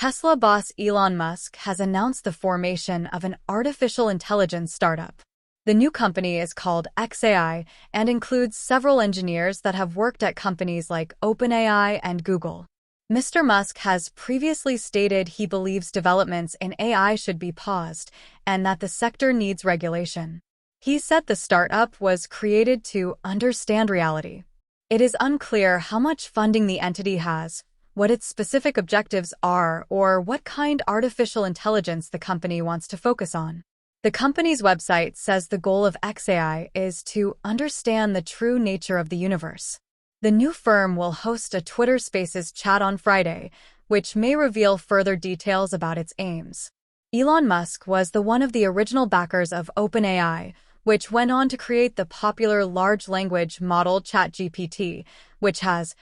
Tesla boss Elon Musk has announced the formation of an artificial intelligence startup. The new company is called XAI and includes several engineers that have worked at companies like OpenAI and Google. Mr. Musk has previously stated he believes developments in AI should be paused and that the sector needs regulation. He said the startup was created to understand reality. It is unclear how much funding the entity has, what its specific objectives are, or what kind of artificial intelligence the company wants to focus on. The company's website says the goal of XAI is to understand the true nature of the universe. The new firm will host a Twitter Spaces chat on Friday, which may reveal further details about its aims. Elon Musk was one of the original backers of OpenAI, which went on to create the popular large language model ChatGPT, which has,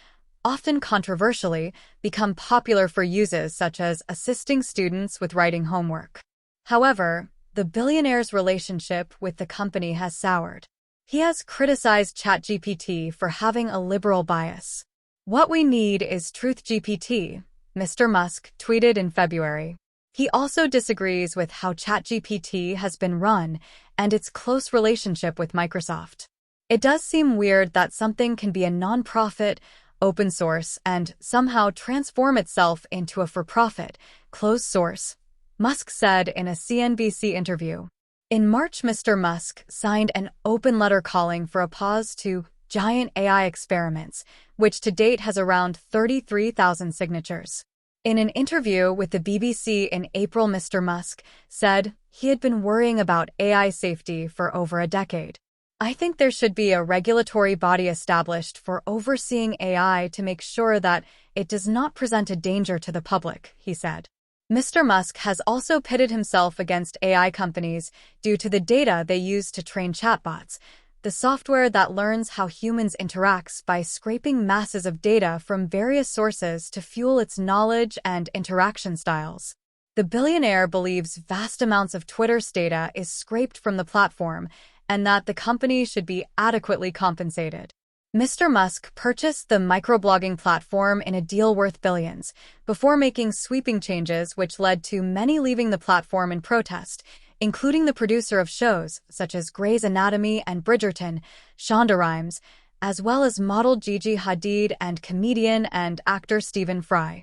often controversially, become popular for uses such as assisting students with writing homework. However, the billionaire's relationship with the company has soured. He has criticized ChatGPT for having a liberal bias. "What we need is Truth GPT," Mr. Musk tweeted in February. He also disagrees with how ChatGPT has been run and its close relationship with Microsoft. "It does seem weird that something can be a non-profit, open source, and somehow transform itself into a for-profit, closed source," Musk said in a CNBC interview. In March, Mr. Musk signed an open letter calling for a pause to giant AI experiments, which to date has around 33,000 signatures. In an interview with the BBC in April, Mr. Musk said he had been worrying about AI safety for over a decade. "I think there should be a regulatory body established for overseeing AI to make sure that it does not present a danger to the public," he said. Mr. Musk has also pitted himself against AI companies due to the data they use to train chatbots, the software that learns how humans interact by scraping masses of data from various sources to fuel its knowledge and interaction styles. The billionaire believes vast amounts of Twitter's data is scraped from the platform and that the company should be adequately compensated. Mr. Musk purchased the microblogging platform in a deal worth billions, before making sweeping changes which led to many leaving the platform in protest, including the producer of shows such as Grey's Anatomy and Bridgerton, Shonda Rhimes, as well as model Gigi Hadid and comedian and actor Stephen Fry.